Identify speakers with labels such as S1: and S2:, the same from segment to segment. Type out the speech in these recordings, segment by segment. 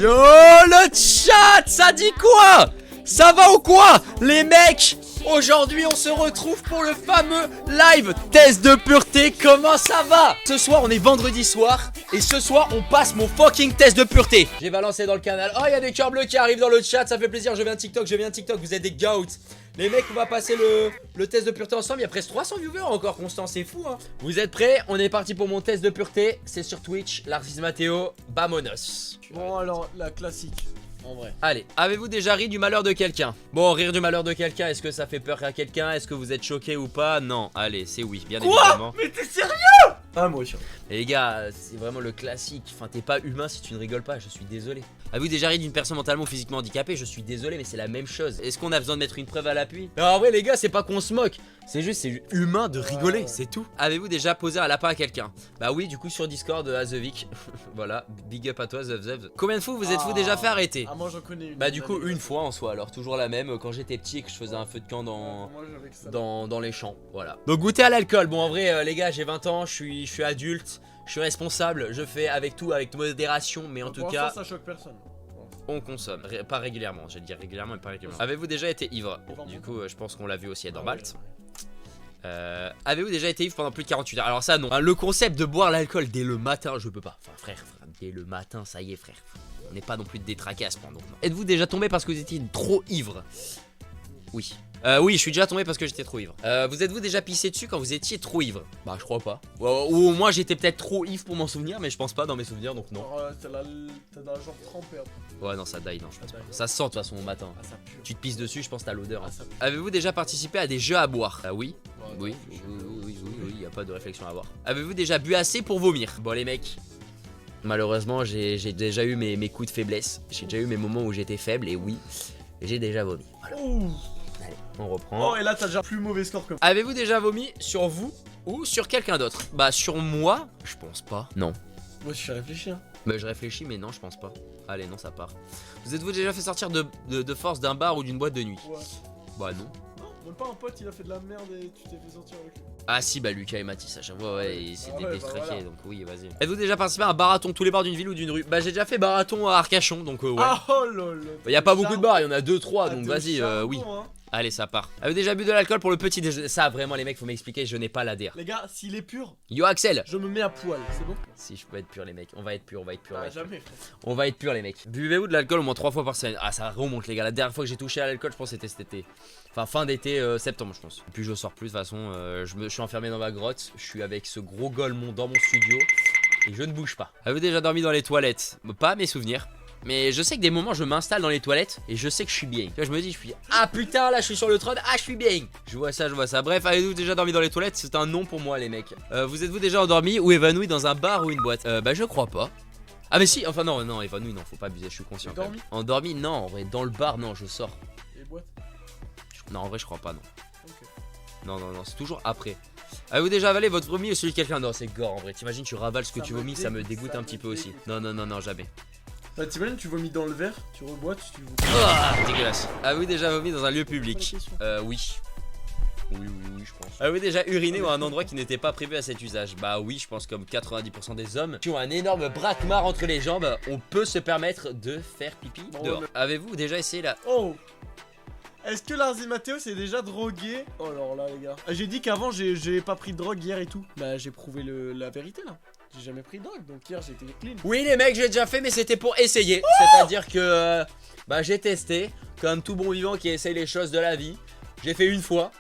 S1: Yo le chat, ça dit quoi? Ça va ou quoi les mecs? Aujourd'hui on se retrouve pour le fameux live test de pureté. Comment ça va? Ce soir on est vendredi soir et ce soir on passe mon fucking test de pureté. J'ai balancé dans le canal. Oh il y a des cœurs bleus qui arrivent dans le chat, ça fait plaisir. Je viens de TikTok, vous êtes des goats. Les mecs, on va passer le test de pureté ensemble. Il y a presque 300 viewers encore, Constant, c'est fou hein. Vous êtes prêts? On est parti pour mon test de pureté. C'est sur Twitch, Larsis Matteo, Bamonos.
S2: Bon alors, la classique, en vrai.
S1: Allez, avez-vous déjà ri du malheur de quelqu'un? Bon, rire du malheur de quelqu'un, est-ce que ça fait peur à quelqu'un? Est-ce que vous êtes choqué ou pas? Non, allez, c'est oui, bien évidemment.
S2: Mais t'es sérieux? Ah moi aussi.
S1: Et les gars, c'est vraiment le classique. Enfin, t'es pas humain si tu ne rigoles pas, je suis désolé. Avez-vous déjà ri d'une personne mentalement ou physiquement handicapée? Je suis désolé, mais c'est la même chose. Est-ce qu'on a besoin de mettre une preuve à l'appui? Non, en vrai, les gars, c'est pas qu'on se moque. C'est juste humain de rigoler, c'est tout. Avez-vous déjà posé un lapin à quelqu'un? Bah oui, du coup, sur Discord, Azevic. Voilà, big up à toi, Zev. Combien de fois vous êtes-vous déjà fait arrêter?
S2: Ah, moi j'en connais une.
S1: Bah, du coup, une fois en soi, alors toujours la même. Quand j'étais petit et que je faisais un feu de camp dans les champs, voilà. Donc, goûter à l'alcool. Bon, en vrai, les gars, j'ai 20 ans, je suis adulte. Je suis responsable, je fais avec tout, avec modération, mais en tout cas,
S2: ça choque personne.
S1: on consomme, pas régulièrement, j'allais dire régulièrement mais pas régulièrement. Avez-vous déjà été ivre? Du coup, je pense qu'on l'a vu aussi à Dorbalt. Avez-vous déjà été ivre pendant plus de 48 heures? Alors ça non, le concept de boire l'alcool dès le matin, je peux pas. Enfin frère, dès le matin, ça y est frère. On n'est pas non plus détraqué à ce point donc. Êtes-vous déjà tombé parce que vous étiez trop ivre? Oui. Oui, je suis déjà tombé parce que j'étais trop ivre. Vous êtes-vous déjà pissé dessus quand vous étiez trop ivre? Bah, je crois pas. Ou au moins, j'étais peut-être trop ivre pour m'en souvenir, mais je pense pas dans mes souvenirs, donc non.
S2: T'as dans la jambe trempée après.
S1: Ouais, non, ça die, non, je pense pas. Ça se sent de toute façon au matin.
S2: Ah, ça pue.
S1: Tu te pisses dessus, je pense que t'as l'odeur.
S2: Ah, ça pue.
S1: Avez-vous déjà participé à des jeux à boire? Oui.
S2: Ouais,
S1: Oui, y a pas de réflexion à avoir. Avez-vous déjà bu assez pour vomir? Bon, les mecs. Malheureusement, j'ai déjà eu mes coups de faiblesse. J'ai déjà eu mes moments où j'étais faible, et oui, j'ai déjà vomi. Voilà.
S2: Ouh.
S1: Allez, on reprend.
S2: Oh, et là t'as déjà plus mauvais score que moi.
S1: Avez-vous déjà vomi sur vous ou sur quelqu'un d'autre? Bah sur moi, je pense pas. Non.
S2: Moi je suis réfléchi hein.
S1: Bah je réfléchis mais non je pense pas. Allez non ça part. Vous êtes-vous déjà fait sortir de force d'un bar ou d'une boîte de nuit?
S2: Ouais.
S1: Bah non.
S2: Non, même pas un pote il a fait de la merde et tu t'es fait sortir avec lui.
S1: Ah si bah Lucas et Mathis à chaque fois ouais c'est des détraqués
S2: voilà.
S1: donc oui vas-y. Avez-vous déjà participé à un marathon tous les bars d'une ville ou d'une rue? Bah j'ai déjà fait marathon à Arcachon donc ouais.
S2: Ah oh lol.
S1: Y a pas beaucoup de bars, il y en a 2-3 donc vas-y oui.
S2: Hein.
S1: Allez ça part. Avez-vous déjà bu de l'alcool pour le petit déjeuner? Ça vraiment les mecs faut m'expliquer, je n'ai pas l'ADR.
S2: Les gars, s'il est pur,
S1: Yo Axel.
S2: je me mets à poil, c'est bon?
S1: Si je peux être pur les mecs, on va être pur,
S2: Ah, jamais frère.
S1: On va être pur les mecs. Buvez-vous de l'alcool au moins 3 fois par semaine? Ah ça remonte les gars, la dernière fois que j'ai touché à l'alcool je pense c'était cet été. Enfin fin d'été septembre je pense. Plus je sors plus de toute façon je suis enfermé dans ma grotte. Je suis avec ce gros golemon dans mon studio et je ne bouge pas. Avez-vous déjà dormi dans les toilettes? Pas à mes souvenirs. Mais je sais que des moments je m'installe dans les toilettes et je sais que je suis bien. Tu vois, je me dis, ah putain là je suis sur le trône, ah je suis bien. Je vois ça. Bref, avez-vous déjà dormi dans les toilettes? C'est un non pour moi les mecs. Vous êtes-vous déjà endormi ou évanoui dans un bar ou une boîte? Bah je crois pas. Ah mais si, enfin non, évanoui non, faut pas abuser, je suis conscient.
S2: Endormi?
S1: Endormi non, en vrai, dans le bar non, je sors.
S2: Et boîte?
S1: Non en vrai je crois pas non.
S2: Ok.
S1: Non, c'est toujours après. Avez-vous déjà avalé votre vomi ou celui de quelqu'un? Non c'est gore en vrai, t'imagines tu ravales ce que
S2: Ça
S1: tu
S2: me
S1: vomis, ça me
S2: dégoûte,
S1: dégoûte
S2: ça
S1: un
S2: me
S1: petit peu aussi.
S2: dégoûte.
S1: Non, jamais.
S2: Bah t'imagines tu vomis dans le verre, tu reboites, tu
S1: Ah, dégueulasse. Avez-vous déjà vomi dans un lieu public? Oui. Oui, je pense. Avez-vous déjà uriné à un endroit qui n'était pas prévu à cet usage? Bah oui, je pense comme 90% des hommes qui ont un énorme braquemar entre les jambes, on peut se permettre de faire pipi dehors. Avez-vous déjà essayé la...
S2: Oh! Est-ce que Larsis Matteo s'est déjà drogué? Oh alors là les gars. J'ai dit qu'avant j'ai pas pris de drogue hier et tout. Bah j'ai prouvé la vérité là. J'ai jamais pris de drogue donc hier j'étais clean.
S1: Oui les mecs, j'ai déjà fait mais c'était pour essayer. C'est-à-dire que bah j'ai testé comme tout bon vivant qui essaye les choses de la vie. J'ai fait une fois.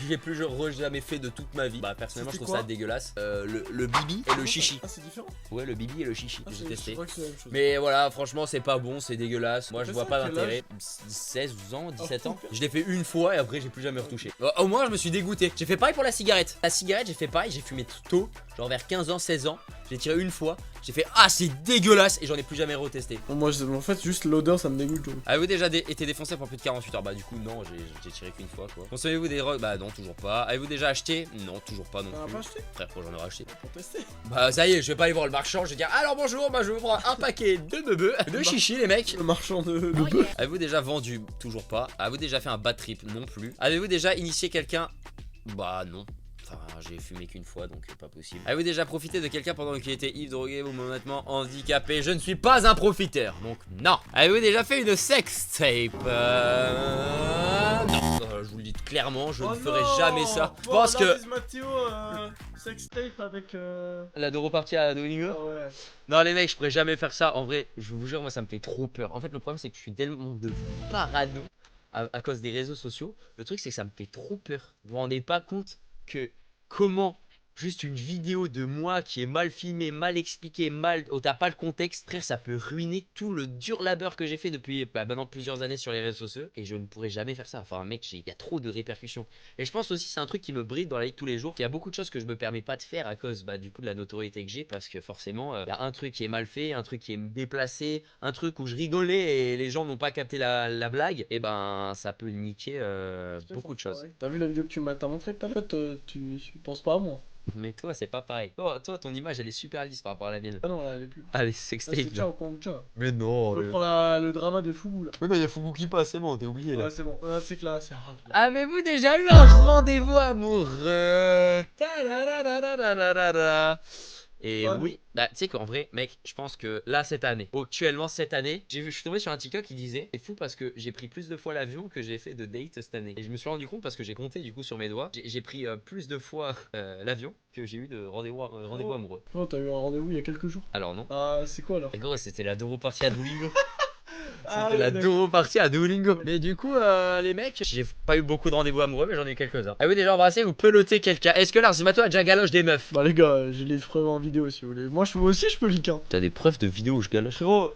S1: J'ai plus jamais fait de toute ma vie. Bah personnellement je trouve ça dégueulasse. Le bibi et le chichi.
S2: Ah c'est différent?
S1: Ouais le bibi et le chichi j'ai testé.
S2: C'est la même chose.
S1: Mais voilà franchement c'est pas bon, c'est dégueulasse. Moi je vois pas
S2: quel
S1: d'intérêt. 16, 12 ans, 17 ans. Je l'ai fait une fois et après j'ai plus jamais retouché. Au moins je me suis dégoûté. J'ai fait pareil pour la cigarette. La cigarette j'ai fait pareil, j'ai fumé tôt. Genre vers 15 ans, 16 ans. J'ai tiré une fois. J'ai fait ah c'est dégueulasse et j'en ai plus jamais retesté.
S2: Bon, moi en fait juste l'odeur ça me dégoûte.
S1: Avez-vous déjà été défoncé pour plus de 48 heures? Bah du coup non, j'ai tiré qu'une fois quoi. Consommez-vous des drogues? Bah non toujours pas. Avez-vous déjà acheté? Non toujours pas non
S2: T'en as
S1: plus.
S2: pas acheté?
S1: Frère j'en aurais acheté.
S2: Pour tester.
S1: Bah ça y est, je vais pas aller voir le marchand, je vais dire alors bonjour, bah je vais prendre un paquet de meubeux, de chichi les mecs.
S2: Le marchand de bœuf.
S1: Avez-vous déjà vendu? Toujours pas. Avez-vous déjà fait un bad trip? Non plus. Avez-vous déjà initié quelqu'un? Bah non. Enfin, j'ai fumé qu'une fois, donc pas possible. Avez-vous déjà profité de quelqu'un pendant qu'il était ivre, drogué ou honnêtement handicapé? Je ne suis pas un profiteur, donc non. Avez-vous déjà fait une sextape? Non. Je vous le dis clairement, je ne ferai jamais ça. Je pense que...
S2: Mathéo, sextape avec...
S1: La partie à Duolingo?
S2: Ah ouais.
S1: Non les mecs, je pourrais jamais faire ça. En vrai, je vous jure, moi ça me fait trop peur. En fait, le problème c'est que je suis tellement de parano à cause des réseaux sociaux. Le truc c'est que ça me fait trop peur. Vous vous rendez pas compte que comment juste une vidéo de moi qui est mal filmée, mal expliquée, où t'as pas le contexte, frère, ça peut ruiner tout le dur labeur que j'ai fait depuis maintenant plusieurs années sur les réseaux sociaux. Et je ne pourrais jamais faire ça. Enfin mec, il y a trop de répercussions. Et je pense aussi c'est un truc qui me bride dans la vie de tous les jours. Il y a beaucoup de choses que je me permets pas de faire à cause du coup de la notoriété que j'ai. Parce que forcément, il y a un truc qui est mal fait, un truc qui est déplacé, un truc où je rigolais et les gens n'ont pas capté la blague. Et ben ça peut niquer beaucoup de choses.
S2: T'as vu la vidéo que tu m'as montré tout à l'heure? Tu penses pas à moi.
S1: Mais toi, c'est pas pareil. Toi, ton image, elle est super lisse par rapport à la mienne.
S2: Ah non, elle est plus.
S1: Allez, sextape.
S2: C'est ciao, ciao.
S1: Mais non.
S2: Je prends le drama de Fugu là.
S1: Mais non, il y a Fugu qui passe, c'est bon, t'es oublié là.
S2: Ouais, c'est bon. Ouais, c'est que là, c'est hard.
S1: Avez-vous déjà eu un rendez-vous amoureux? Et
S2: Ouais.
S1: oui, bah tu sais qu'en vrai, mec, je pense que là, actuellement cette année, je suis tombé sur un TikTok qui disait, c'est fou parce que j'ai pris plus de fois l'avion que j'ai fait de date cette année. Et je me suis rendu compte parce que j'ai compté du coup sur mes doigts, j'ai pris plus de fois l'avion que j'ai eu de rendez-vous amoureux.
S2: Oh, t'as eu un rendez-vous il y a quelques jours.
S1: Alors non.
S2: Ah, c'est quoi alors?
S1: Et gros, c'était la partie à Duolingo.
S2: Ah,
S1: C'était la
S2: d'accord.
S1: partie à Duolingo. Mais du coup, les mecs, j'ai pas eu beaucoup de rendez-vous amoureux, mais j'en ai eu quelques-uns. Avez-vous déjà embrassé ou peloté quelqu'un? Est-ce que l'Arzimato a déjà galoche des meufs?
S2: Bah les gars, j'ai les preuves en vidéo si vous voulez. Moi aussi je peux leak hein.
S1: T'as des preuves de vidéos où je galoche?
S2: Frérot,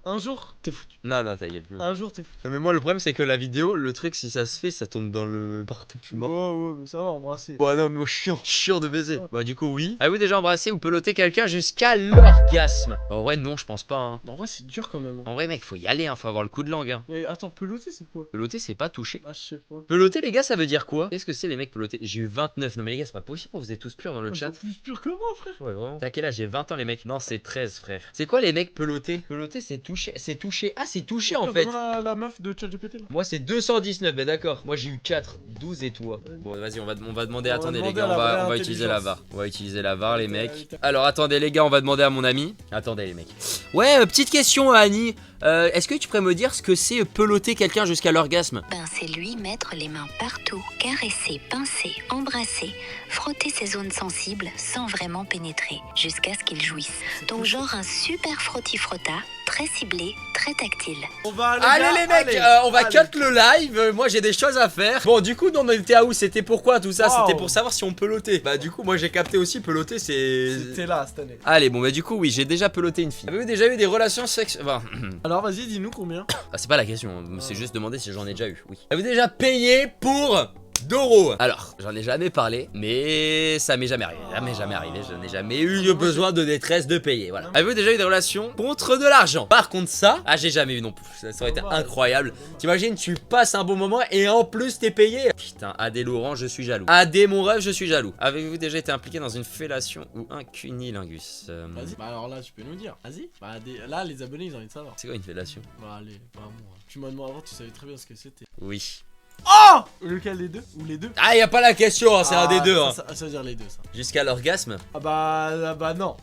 S2: un jour t'es foutu.
S1: Non, ta gueule.
S2: Un jour t'es foutu.
S1: Mais moi, le problème, c'est que la vidéo, le truc, si ça se fait, ça tombe dans le partout. Je suis mort.
S2: Ouais, mais ça va, embrasser.
S1: Ouais, non, mais chiant de baiser. Bah, du coup, oui. Avez-vous déjà embrassé ou peloté quelqu'un jusqu'à l'orgasme? En vrai, non, je pense pas. Hein.
S2: En vrai, c'est dur quand même. Hein.
S1: En vrai, mec, faut y aller, hein, faut avoir le coup de langue. Hein.
S2: Mais attends, peloter c'est quoi?
S1: Peloter, c'est pas toucher.
S2: Ah, je sais pas.
S1: Peloter, les gars, ça veut dire quoi? Qu'est-ce que c'est, les mecs pelotés? J'ai eu 29. Non, mais les gars, c'est pas possible, vous êtes tous purs dans le chat.
S2: Plus pur que moi, frère.
S1: Ouais, vraiment. T'as quel âge? J'ai 20 ans, les mecs. Non, c'est 13, frère. C'est quoi, les mecs pelotés? Peloter, c'est toucher. C'est toucher. Ah, c'est toucher en fait.
S2: La meuf de ChatGPT là.
S1: Moi, c'est 219. Ben d'accord. Moi, j'ai eu 4, 12 et toi. Bon, vas-y, on va demander. Attendez, les
S2: demander
S1: gars,
S2: à la vraie
S1: on va utiliser la
S2: intelligence.
S1: VAR. On va utiliser la VAR, les mecs. Alors, attendez, les gars, on va demander à mon ami. Attendez, les mecs. Ouais, petite question, Annie. Est-ce que tu pourrais me dire ce que c'est peloter quelqu'un jusqu'à l'orgasme?
S3: C'est lui mettre les mains partout, caresser, pincer, embrasser, frotter ses zones sensibles sans vraiment pénétrer, jusqu'à ce qu'il jouisse. Donc genre un super frotti-frotta, très ciblé, très tactile.
S2: On va aller.
S1: Allez les mecs, on va cut le live. Moi j'ai des choses à faire. Bon, du coup, on était à où? C'était pourquoi tout ça?
S2: Wow.
S1: C'était pour savoir si on pelotait. Bah, du coup, moi j'ai capté aussi peloter, c'est.
S2: C'était là cette année.
S1: Allez, bon, bah, du coup, oui, j'ai déjà peloté une fille. Avez-vous déjà eu des relations sexuelles? Enfin,
S2: Alors vas-y, dis-nous combien.
S1: c'est pas la question, c'est juste demander si j'en ai déjà eu. Oui. Avez-vous déjà payé pour Doro? Alors, j'en ai jamais parlé, mais ça m'est jamais arrivé. Jamais arrivé. Je n'ai jamais eu besoin de détresse de payer. Voilà. Avez-vous déjà eu des relations contre de l'argent? Par contre, ça, j'ai jamais eu non plus. Ça aurait été incroyable. T'imagines, tu passes un bon moment et en plus t'es payé. Putain, AD Laurent, je suis jaloux. AD mon rêve, je suis jaloux. Avez-vous déjà été impliqué dans une fellation ou un cunilingus?
S2: Vas-y. Bah alors là, tu peux nous dire. Vas-y. Bah là, les abonnés, ils ont envie de savoir.
S1: C'est quoi une fellation?
S2: Bah allez, pas moi. Tu m'as demandé avant, tu savais très bien ce que c'était.
S1: Oui.
S2: Oh! Lequel des deux? Ou les deux?
S1: Ah, y a pas la question, hein, c'est un des deux. Hein.
S2: Ça veut dire les deux, ça.
S1: Jusqu'à l'orgasme?
S2: Ah bah non.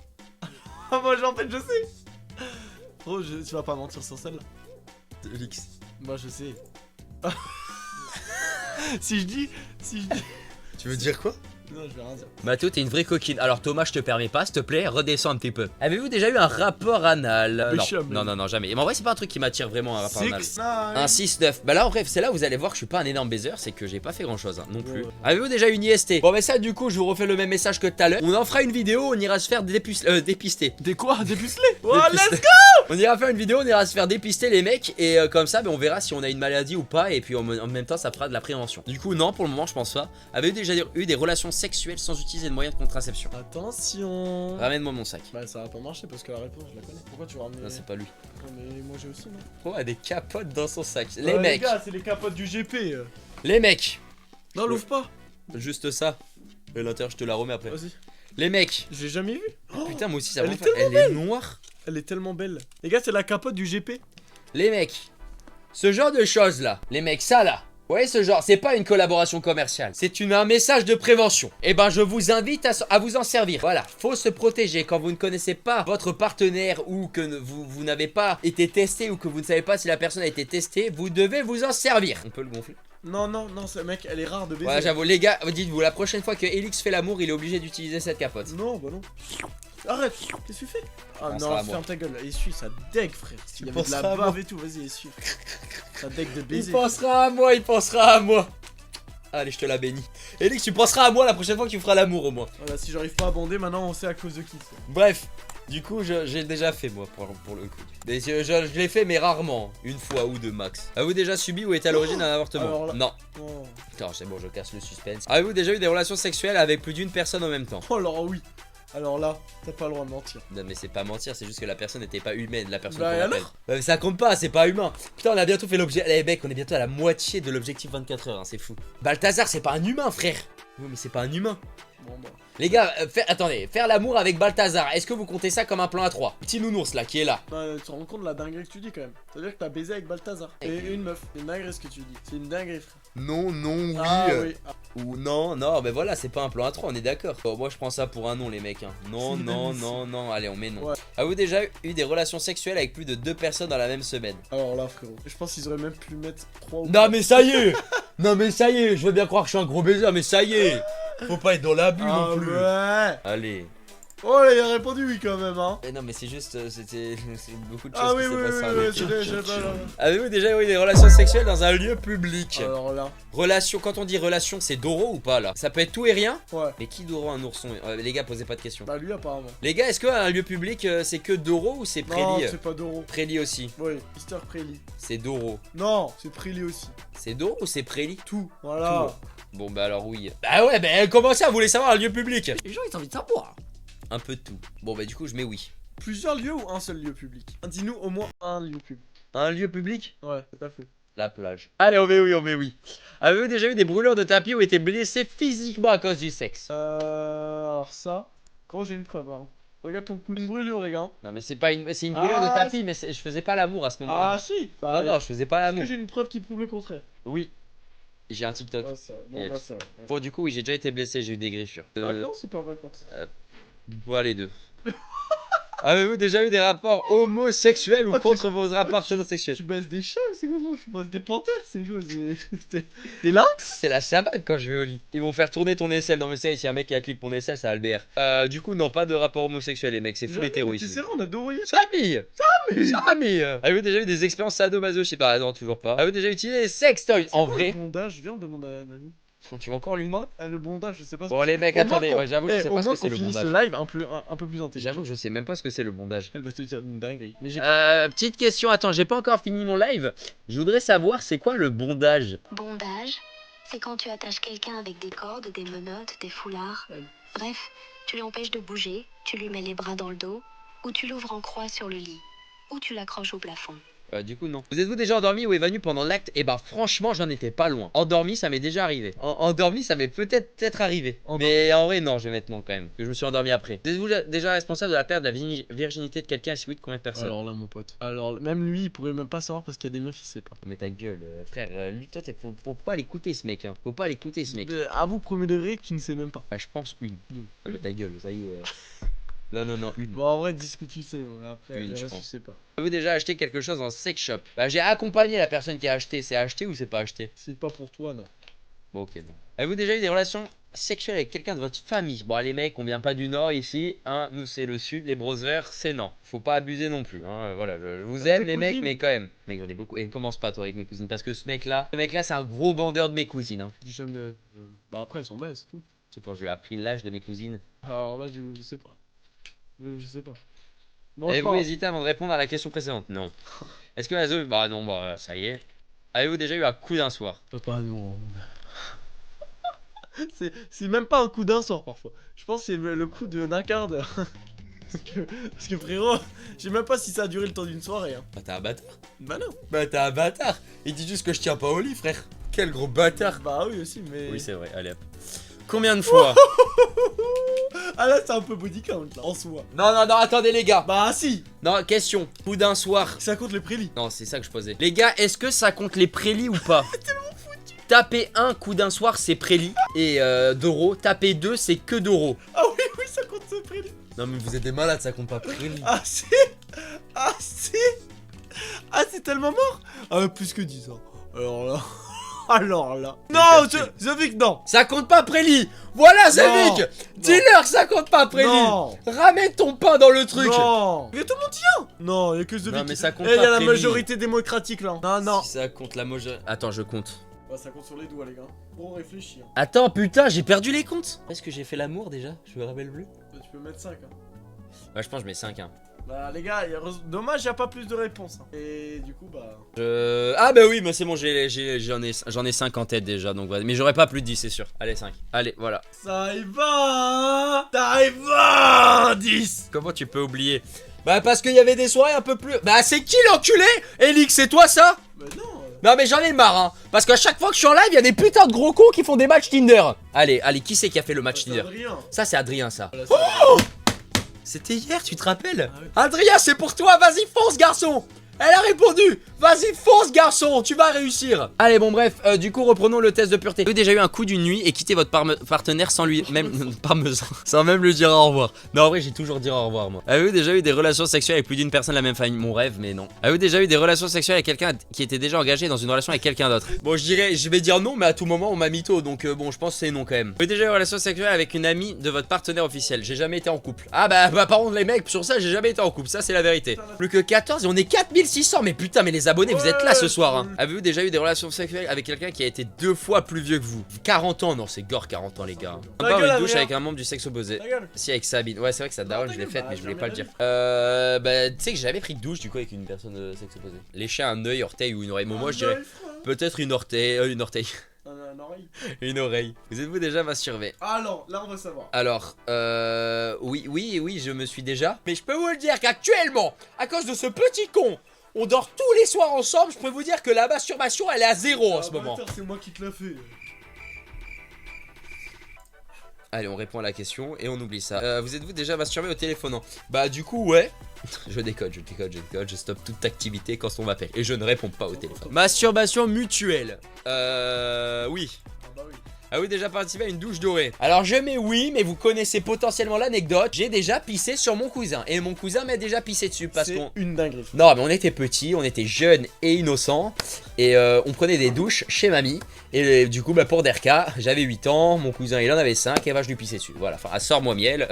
S2: Ah moi en fait je sais. Gros, tu vas pas mentir sur celle-là.
S1: Lix.
S2: Moi je sais. si je dis.
S1: Tu veux dire quoi?
S2: Non, je vais rien dire.
S1: Mathéo, t'es une vraie coquine. Alors Thomas, je te permets pas, s'il te plaît, redescends un petit peu. Avez-vous déjà eu un rapport anal? Non, jamais. Mais en vrai, c'est pas un truc qui m'attire vraiment, un rapport anal. Un 6-9. Bah là, en bref, c'est là où vous allez voir que je suis pas un énorme baiser, c'est que j'ai pas fait grand chose non plus.
S2: Ouais.
S1: Avez-vous déjà eu une IST? Bon, bah ça, du coup, je vous refais le même message que tout à l'heure. On en fera une vidéo, on ira se faire dépister.
S2: Des quoi? Des pucelés? Oh,
S1: Dépister.
S2: let's go!
S1: On ira faire une vidéo, on ira se faire dépister les mecs. Et comme ça, bah, on verra si on a une maladie ou pas. Et puis en même temps, ça fera de la prévention. Du coup, non, pour le moment, je pense pas. Avez-vous déjà eu des relations sexuelles sans utiliser de moyens de contraception?
S2: Attention.
S1: Ramène-moi mon sac.
S2: Bah ça va pas marcher parce que la réponse je la connais. Pourquoi tu vas ramener?
S1: Non, c'est pas lui.
S2: Ouais, mais moi j'ai aussi non.
S1: Oh, a des capotes dans son sac.
S2: Ouais,
S1: Les mecs,
S2: Les gars, c'est les capotes du GP.
S1: les mecs.
S2: Non, l'ouvre pas.
S1: Juste ça. Et l'intérieur, je te la remets après.
S2: Vas-y.
S1: Les mecs.
S2: J'ai jamais vu. Oh,
S1: Putain, moi aussi, ça
S2: elle
S1: va
S2: est
S1: faire. Elle est noire.
S2: elle est tellement belle. Les gars, c'est la capote du GP.
S1: Les mecs. Ce genre de choses là. Les mecs, ça là. voyez ce genre, c'est pas une collaboration commerciale, c'est un message de prévention. Et ben je vous invite à vous en servir. Voilà, faut se protéger quand vous ne connaissez pas votre partenaire ou que vous n'avez pas été testé ou que vous ne savez pas si la personne a été testée, vous devez vous en servir. On peut le gonfler?
S2: Non, non, non, ce mec, elle est rare de baiser.
S1: Voilà, j'avoue, les gars, dites-vous, la prochaine fois que Elix fait l'amour, il est obligé d'utiliser cette capote.
S2: Non, bah non. Arrête, qu'est-ce que tu fais? Ah
S1: Ça
S2: non,
S1: va, moi.
S2: ferme ta gueule, essuie, ça deg frère. Il y avait de la
S1: pensera à
S2: bave et tout, vas-y, essuie. Ça deg de
S1: Il
S2: baiser.
S1: pensera à moi, il pensera à moi. Allez, je te la bénis. Elix, tu penseras à moi la prochaine fois que tu feras l'amour au moins.
S2: Voilà, si j'arrive pas à bander, maintenant on sait à cause de qui c'est.
S1: Bref, du coup, j'ai déjà fait moi pour le coup. Mais je l'ai fait, mais rarement. Une fois ou deux max. Avez-vous déjà subi ou été à l'origine d'un avortement?
S2: Alors là-
S1: Non.
S2: Oh.
S1: Putain, c'est bon, je casse le suspense. Avez-vous déjà eu des relations sexuelles avec plus d'une personne en même temps?
S2: Oh, alors oui. Alors là, t'as pas le droit de mentir.
S1: Non mais c'est pas mentir, c'est juste que la personne n'était pas humaine, la personne
S2: Bah,
S1: qu'on
S2: et
S1: appelle.
S2: alors
S1: Bah, mais ça compte pas, c'est pas humain. Putain, on a bientôt fait l'objet. Eh mec, on est bientôt à la moitié de l'objectif 24 heures, hein, c'est fou. Balthazar, c'est pas un humain, frère. Oui, mais c'est pas un humain.
S2: Bon, bah.
S1: Les gars, attendez, faire l'amour avec Balthazar, est-ce que vous comptez ça comme un plan à 3? Petit nounours là, qui est là.
S2: Bah, tu te rends compte de la dinguerie que tu dis quand même. C'est-à-dire que t'as baisé avec Balthazar. Et une meuf. C'est une dinguerie ce que tu dis. C'est une dinguerie, frère.
S1: Non, non, oui.
S2: Ah oui. Ah,
S1: Ou non, non, mais voilà, c'est pas un plan à 3, on est d'accord. Bon, moi je prends ça pour un non, les mecs. Hein. Non,
S2: C'est
S1: non,
S2: une
S1: non, non, allez, on met non.
S2: Ouais.
S1: Avez-vous déjà eu des relations sexuelles avec plus de 2 personnes dans la même semaine?
S2: alors là, frérot. Je pense qu'ils auraient même pu mettre 3 ou
S1: Non, mais ça y est. Non, mais ça y est, je veux bien croire que je suis un gros baiser, mais ça y est. Faut pas être dans l'abus
S2: Ah
S1: non plus.
S2: ouais.
S1: Allez.
S2: Oh là, il a répondu oui quand même, hein.
S1: Mais non, mais c'est juste, c'est beaucoup de choses
S2: Ah oui,
S1: qui
S2: oui,
S1: s'est
S2: oui,
S1: passé
S2: oui,
S1: avec
S2: oui,
S1: eux.
S2: j'ai pas.
S1: Avez-vous déjà eu des relations sexuelles dans un lieu public?
S2: Alors là,
S1: Relation, quand on dit relation, c'est Doro ou pas là? Ça peut être tout et rien?
S2: ouais.
S1: Mais qui Doro un ourson? Les gars, posez pas de questions.
S2: Bah lui apparemment.
S1: Les gars, est-ce qu'un lieu public c'est que Doro ou c'est
S2: Non,
S1: Préli?
S2: c'est pas Doro.
S1: Préli aussi.
S2: Oui, Mister Préli.
S1: C'est Doro.
S2: Non, c'est Préli aussi.
S1: C'est Doro ou c'est Préli?
S2: Tout, voilà.
S1: Bon bah alors oui. Bah ouais, bah comment ça, vous voulez savoir un lieu public?
S2: Les gens ils ont envie de savoir.
S1: Un peu de tout. Bon bah du coup je mets oui.
S2: Plusieurs lieux ou un seul lieu public? Dis-nous au moins un lieu public.
S1: Un lieu public?
S2: Ouais, tout à fait.
S1: La plage. Allez, on met oui, on met oui. Avez-vous déjà eu des brûlures de tapis ou été blessé physiquement à cause du sexe?
S2: Alors ça, quand j'ai une preuve, hein. Regarde ton une brûlure, les gars.
S1: Non mais c'est pas une, c'est une brûlure de
S2: Ah,
S1: tapis, mais je faisais pas l'amour à ce moment-là.
S2: Ah si.
S1: Ah non, je faisais pas
S2: Est-ce
S1: l'amour.
S2: que j'ai une preuve qui prouve le contraire?
S1: Oui. J'ai un TikTok.
S2: Ah ça, bon
S1: Yes.
S2: bah ça.
S1: Bon du coup oui, j'ai déjà été blessé, j'ai eu des griffures.
S2: Ah non, c'est pas vrai.
S1: Voilà les deux. Avez-vous déjà eu des rapports homosexuels ou
S2: Oh, tu-
S1: contre vos rapports sexuels?
S2: Tu baisses des chats, c'est quoi? Tu baisses des panthères, c'est quoi? Des lynx?
S1: C'est la sabane quand je vais au lit. Ils vont faire tourner ton aisselle dans le sel. Si un mec qui a cliqué mon aisselle, ça va le BR. Du coup, non, pas de rapport homosexuel, les mecs. C'est full hétéro
S2: C'est
S1: ici.
S2: sérieux, on a doré.
S1: Samy Samy Avez-vous déjà eu des expériences sadomasochistes? Bah non, toujours pas. Avez-vous déjà utilisé des sextoys? En vrai?
S2: Le bondage, viens, on demande à un ami.
S1: Tu vas encore lui demander?
S2: Ah, le bondage, je sais pas.
S1: Bon les mecs,
S2: Au moins
S1: attendez,
S2: qu'on-
S1: ouais, j'avoue que je sais
S2: au
S1: pas ce
S2: moins
S1: que c'est
S2: qu'on
S1: le
S2: finisse
S1: bondage.
S2: le live un peu plus intelligent.
S1: J'avoue que je sais même pas ce que c'est le bondage.
S2: Elle va te dire une dinguerie. Mais j'ai
S1: Petite question, attends, j'ai pas encore fini mon live. Je voudrais savoir c'est quoi le bondage?
S3: Bondage, c'est quand tu attaches quelqu'un avec des cordes, des menottes, des foulards.
S2: Ouais.
S3: Bref, tu l'empêches de bouger, tu lui mets les bras dans le dos, ou tu l'ouvres en croix sur le lit, ou tu l'accroches au plafond.
S1: Du coup non. Vous êtes-vous déjà endormi ou évanoui pendant l'acte? Eh ben franchement j'en étais pas loin. Endormi ça m'est déjà arrivé. Endormi ça m'est peut-être arrivé. Mais en vrai non, je vais mettre non quand même. Que je me suis endormi après. Vous êtes-vous déjà responsable de la perte de la virginité de quelqu'un? Si oui, de combien de personnes?
S2: Alors là, mon pote. Alors, même lui, il pourrait même pas savoir parce qu'il y a des meufs, il sait pas.
S1: Mais ta gueule, frère, lui toi faut pas l'écouter ce mec hein. Faut pas l'écouter ce mec.
S2: Avoue, premier degré, que tu ne sais même pas.
S1: Bah je pense une. Ta gueule, ça y est. Non, une.
S2: Bon, en vrai, dis ce que tu sais. Après,
S1: Une,
S2: le
S1: je
S2: reste,
S1: pense.
S2: tu sais pas.
S1: Avez-vous déjà acheté quelque chose en sex shop? Bah j'ai accompagné la personne qui a acheté. C'est acheté ou c'est pas acheté?
S2: C'est pas pour toi, non.
S1: Bon ok non. Avez-vous déjà eu des relations sexuelles avec quelqu'un de votre famille? Bon les mecs, on vient pas du nord ici, hein, nous c'est le sud, les brothers c'est non. Faut pas abuser non plus, hein, voilà, je vous aime les mecs, mais quand même. Mec j'en ai beaucoup, et commence pas toi avec mes cousines, parce que ce mec là c'est un gros vendeur de mes cousines, hein.
S2: Dis jamais. Bah, après, elles sont belles, c'est tout.
S1: Tu sais quand je lui ai appris l'âge de mes cousines.
S2: Alors là, je sais pas. Je sais pas. Non, je
S1: Avez-vous
S2: crois.
S1: hésité avant de répondre à la question précédente? Non. Est-ce que Azo, bah non, bah ça y est. Avez-vous déjà eu un coup d'un soir?
S2: Pas non. C'est même pas un coup d'un sort parfois. Je pense que c'est le coup d'un quart d'heure. parce que frérot, je sais même pas si ça a duré le temps d'une soirée. Hein.
S1: Bah t'es un bâtard.
S2: Bah non.
S1: Bah t'es un bâtard. Il dit juste que je tiens pas au lit frère. Quel gros bâtard.
S2: Bah oui aussi, mais.
S1: Oui c'est vrai, allez hop. Combien de fois?
S2: Ah là, c'est un peu body count là, en soi.
S1: Non, attendez les gars.
S2: Bah si.
S1: Non, question. Coup d'un soir.
S2: Ça compte les prélis.
S1: Non, c'est ça que je posais. Les gars, est-ce que ça compte les prélis ou pas? Taper 1 coup d'un soir c'est prélit et d'euros. Taper 2 c'est que d'euros.
S2: Ah oui, oui, ça compte ce prélit.
S1: Non mais vous êtes des malades, ça compte pas prélit.
S2: Ah si. Ah si. Ah c'est tellement mort. Ah plus que 10 ans. Alors là. Alors là. Non, Zevik, non.
S1: Ça compte pas prélit. Voilà Zevik. Dis-leur que ça compte pas prélit.
S2: Non.
S1: Ramène ton pain dans le truc.
S2: Non. Mais tout le monde tient. Non, y'a que Zevik.
S1: Non mais ça compte
S2: Eh,
S1: pas
S2: y'a la
S1: prélit.
S2: majorité démocratique là. Non, non.
S1: Si ça compte la majorité. Attends, je compte.
S2: Bah, ça compte sur les doigts, les gars. Bon, réfléchis. Hein.
S1: Attends, putain, j'ai perdu les comptes. Est-ce que j'ai fait l'amour déjà? Je me rappelle plus.
S2: Bah, tu peux mettre 5. Hein.
S1: Ouais, je pense que je mets 5. Hein.
S2: Bah, les gars, dommage, y'a pas plus de réponses. Hein. Et du coup, bah.
S1: Ah bah oui, mais c'est bon, j'en ai 5 en tête déjà, donc voilà. Mais j'aurais pas plus de 10, c'est sûr. Allez, 5. Allez, voilà.
S2: Ça y va. Ça y va. 10.
S1: Comment tu peux oublier? Bah parce qu'il y avait des soirées un peu plus... Bah c'est qui l'enculé? Elix, c'est toi ça?
S2: Bah non.
S1: Non mais j'en ai marre hein. Parce qu'à chaque fois que je suis en live, il y a des putains de gros cons qui font des matchs Tinder. Allez, qui c'est qui a fait le match Tinder?
S2: Adrien.
S1: Ça c'est Adrien ça.
S2: Voilà,
S1: Oh, c'était hier, tu te rappelles?
S2: Ah oui.
S1: Adrien, c'est pour toi, vas-y fonce garçon. Elle a répondu. Vas-y fonce garçon, tu vas réussir. Allez bon bref, du coup reprenons le test de pureté. Vous avez déjà eu un coup d'une nuit et quitté votre partenaire sans lui même parmesan, sans même lui dire au revoir? Non en vrai j'ai toujours dit au revoir moi. Avez-vous déjà eu des relations sexuelles avec plus d'une personne de la même famille? Mon rêve mais non. Avez-vous déjà eu des relations sexuelles avec quelqu'un qui était déjà engagé dans une relation avec quelqu'un d'autre? Bon je vais dire non mais à tout moment on m'a mytho donc bon je pense que c'est non quand même. Avez-vous déjà eu une relation sexuelle avec une amie de votre partenaire officiel? J'ai jamais été en couple. Ah bah par contre les mecs sur ça j'ai jamais été en couple, ça c'est la vérité. Plus que 14 et on est 4600 mais putain mais les abonnés vous êtes là ce soir hein. Avez-vous déjà eu des relations sexuelles avec quelqu'un qui a été 2 fois plus vieux que vous? 40 ans, non c'est gore 40 ans les gars. Pas une douche avec un membre du sexe opposé. Si avec Sabine, ouais c'est vrai que ça daronne je l'ai faite mais je voulais pas le dire. Bah tu sais que j'ai jamais pris de douche du coup avec une personne de sexe opposé. Lécher un œil, orteil ou une oreille. Moi je dirais peut-être une orteil, une oreille.
S2: Un oreille.
S1: Une oreille. Vous êtes-vous déjà masturbé?
S2: Ah non, là on va savoir.
S1: Alors, oui, je me suis déjà. Mais je peux vous le dire qu'actuellement, à cause de ce petit con, on dort tous les soirs ensemble. Je peux vous dire que la masturbation, elle est à 0 en ce moment.
S2: C'est moi qui te l'a fait.
S1: Allez, on répond à la question et on oublie ça. Vous êtes-vous déjà masturbé au téléphonant? Bah du coup, ouais. Je décode, je stoppe toute activité quand on m'appelle. Et je ne réponds pas au téléphone. Masturbation mutuelle. Oui.
S2: Ah bah oui.
S1: Avez-vous déjà participé à une douche dorée? Alors je mets oui, mais vous connaissez potentiellement l'anecdote. J'ai déjà pissé sur mon cousin. Et mon cousin m'a déjà pissé dessus parce qu'on...
S2: une dinguerie.
S1: Non mais on était petits, on était jeunes et innocents. Et on prenait des douches chez mamie. Et du coup bah pour Derka, j'avais 8 ans, mon cousin il en avait 5 et bah je lui pissais dessus. Voilà, enfin sors-moi miel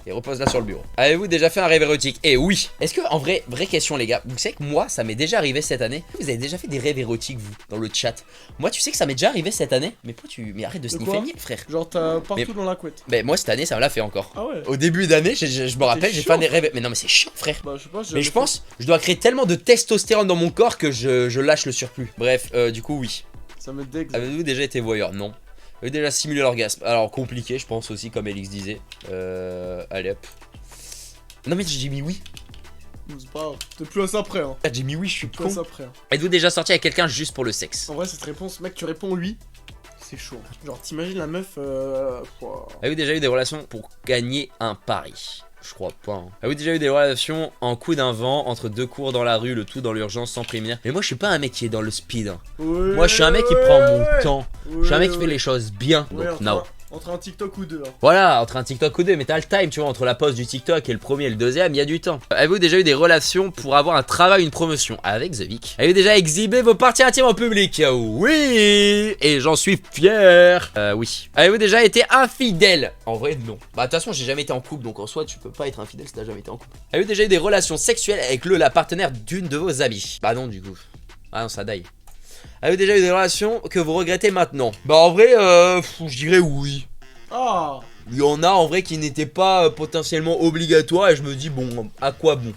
S1: et repose là sur le bureau. Avez-vous déjà fait un rêve érotique? Eh oui. Est-ce que en vrai, vraie question les gars, vous savez que moi ça m'est déjà arrivé cette année? Vous avez déjà fait des rêves érotiques vous, dans le chat? Moi tu sais que ça m'est déjà arrivé cette année? Mais pourquoi mais arrête de sniffer Nil frère.
S2: Genre t'as partout dans la couette.
S1: Mais moi cette année ça me l'a fait encore.
S2: Ah ouais.
S1: Au début d'année, je me rappelle, j'ai fait des rêves. Mais non mais c'est chiant frère.
S2: Bah je sais pas.
S1: Mais je pense, je dois créer tellement de testostérone dans mon corps que je lâche le surplus. Bref, du coup oui.
S2: Ça me dégue.
S1: Avez-vous déjà été voyeur? Non. Avez-vous déjà simulé l'orgasme? Alors compliqué je pense aussi comme Elix disait. Allez hop. Non mais j'ai mis oui.
S2: C'est pas grave. T'es plus à ça près hein.
S1: J'ai mis oui, je suis
S2: Plus à
S1: con.
S2: ça près. Hein.
S1: Êtes-vous déjà sorti avec quelqu'un juste pour le sexe?
S2: En vrai cette réponse, mec tu réponds oui. C'est chaud. Genre t'imagines la meuf wow.
S1: Avez-vous déjà eu des relations pour gagner un pari? Je crois pas. Hein. Avez-vous déjà eu des relations en coup d'un vent entre deux cours dans la rue, le tout dans l'urgence sans prévenir? Mais moi je suis pas un mec qui est dans le speed. Hein.
S2: Ouais,
S1: Moi je suis un mec qui prend mon temps.
S2: Ouais,
S1: Je suis un mec qui fait les choses bien.
S2: Ouais,
S1: Donc non.
S2: entre un TikTok ou deux. Hein.
S1: Voilà, entre un TikTok ou deux, mais t'as le time, tu vois, entre la pause du TikTok et le premier et le deuxième, il y a du temps. Avez-vous déjà eu des relations pour avoir un travail, une promotion? Avec The Vic. Avez-vous déjà exhibé vos parties intimes en public? Oui. Et j'en suis fier. Oui. Avez-vous déjà été infidèle? En vrai, non. Bah, de toute façon, j'ai jamais été en couple, donc en soi, tu peux pas être infidèle si t'as jamais été en couple. Avez-vous déjà eu des relations sexuelles avec la partenaire d'une de vos amies? Bah non, du coup. Ah non, ça daille. Avez-vous déjà eu des relations que vous regrettez maintenant? Bah en vrai, je dirais oui.
S2: Ah.
S1: Il y en a en vrai qui n'étaient pas potentiellement obligatoires et je me dis bon, à quoi bon?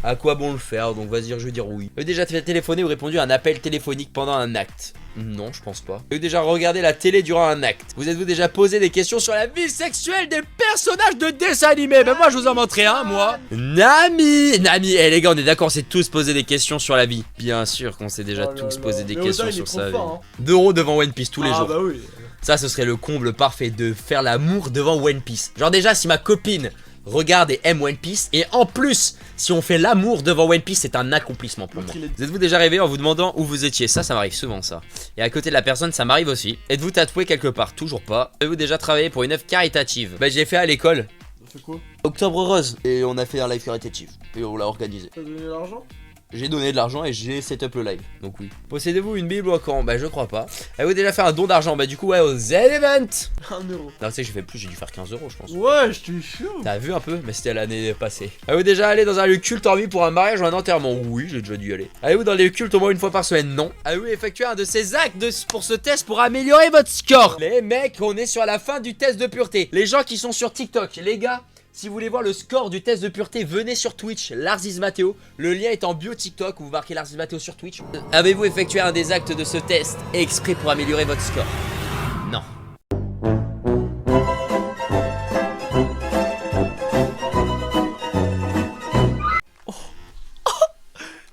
S1: À quoi bon le faire? Donc vas-y, je vais dire oui. Avez-vous déjà téléphoné ou répondu à un appel téléphonique pendant un acte? Non, je pense pas. Avez-vous déjà regardé la télé durant un acte? Vous êtes-vous déjà posé des questions sur la vie sexuelle des personnages de dessins animés? Ben moi je vous en montrerai un, moi. Nami, eh les gars, on est d'accord, on s'est tous posé des questions sur la vie. Bien sûr qu'on s'est déjà tous posé des questions sur sa vie.
S2: Hein.
S1: 2 euros devant One Piece tous les jours.
S2: Bah oui.
S1: Ça, ce serait le comble parfait de faire l'amour devant One Piece. Genre déjà, si ma copine regarde et aime One Piece. Et en plus, si on fait l'amour devant One Piece, c'est un accomplissement pour moi. Vous êtes-vous déjà rêvé en vous demandant où vous étiez? Ça m'arrive souvent ça. Et à côté de la personne, ça m'arrive aussi. Êtes-vous tatoué quelque part? Toujours pas. Avez-vous déjà travaillé pour une œuvre caritative? Bah j'ai fait à l'école.
S2: Ça fait quoi?
S1: Octobre Rose. Et on a fait un live caritatif. Et on l'a organisé.
S2: T'as donné l'argent?
S1: J'ai donné de l'argent et j'ai setup le live. Donc oui. Possédez-vous une Bible ou un Coran? Bah je crois pas. Avez-vous déjà fait un don d'argent? Bah du coup ouais au Z-Event.
S2: 1€.
S1: Non tu sais que j'ai fait plus, j'ai dû faire 15 € je pense.
S2: Ouais, je te jure.
S1: T'as vu un peu? Mais c'était l'année passée. Avez-vous déjà allé dans un lieu culte hormis pour un mariage ou un enterrement? Oui, j'ai déjà dû y aller. Allez-vous dans les cultes au moins une fois par semaine? Non. Avez-vous effectué un de ces actes pour ce test pour améliorer votre score? Les mecs, on est sur la fin du test de pureté. Les gens qui sont sur TikTok, les gars, si vous voulez voir le score du test de pureté, venez sur Twitch, Larzismateo. Le lien est en bio TikTok, vous marquez Larzismateo sur Twitch. Avez-vous effectué un des actes de ce test exprès pour améliorer votre score? Non.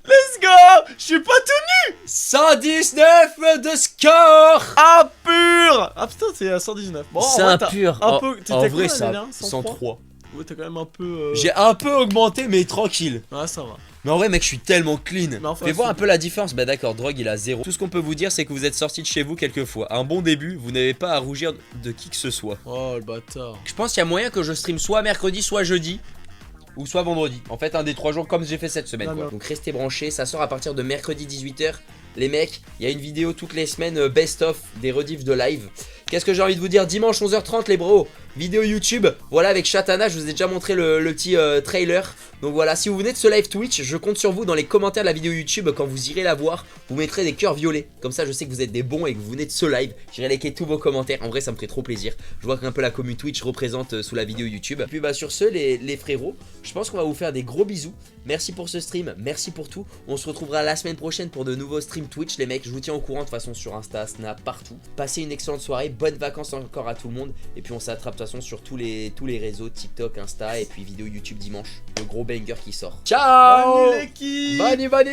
S2: Let's go. Je suis pas tenu.
S1: 119 de score.
S2: Ah pur. Ah putain, c'est à 119. Bon,
S1: C'est un pur.
S2: Un peu.
S1: En vrai, ça 103.
S2: Ouais, t'as quand même un peu.
S1: J'ai un peu augmenté, mais tranquille.
S2: Ah, ça va.
S1: Mais en vrai, mec, je suis tellement clean.
S2: Enfin,
S1: Fais voir un peu la différence. Bah d'accord, drogue, il a 0. Tout ce qu'on peut vous dire, c'est que vous êtes sorti de chez vous quelques fois. Un bon début, vous n'avez pas à rougir de qui que ce soit.
S2: Oh, le bâtard.
S1: Je pense qu'il y a moyen que je stream soit mercredi, soit jeudi. Ou soit vendredi. En fait, un des 3 jours comme j'ai fait cette semaine. Quoi. Donc restez branchés. Ça sort à partir de mercredi 18h. Les mecs, il y a une vidéo toutes les semaines best-of des rediffs de live. Qu'est-ce que j'ai envie de vous dire? Dimanche 11h30 les bros, vidéo YouTube. Voilà, avec Chatana, je vous ai déjà montré le petit trailer. Donc voilà, si vous venez de ce live Twitch, je compte sur vous dans les commentaires de la vidéo YouTube. Quand vous irez la voir, vous mettrez des cœurs violets. Comme ça, je sais que vous êtes des bons et que vous venez de ce live. J'irai liker tous vos commentaires. En vrai, ça me ferait trop plaisir. Je vois qu'un peu la commu Twitch représente sous la vidéo YouTube. Et puis bah sur ce, les frérots, je pense qu'on va vous faire des gros bisous. Merci pour ce stream, merci pour tout. On se retrouvera la semaine prochaine pour de nouveaux streams Twitch, les mecs. Je vous tiens au courant de toute façon sur Insta, Snap, partout. Passez une excellente soirée, bonnes vacances encore à tout le monde. Et puis on s'attrape de toute façon sur tous les réseaux, TikTok, Insta et puis vidéo YouTube dimanche. Le gros banger qui sort. Ciao!
S2: Bonne nuit, l'équipe!
S1: Bonne nuit, bonne nuit.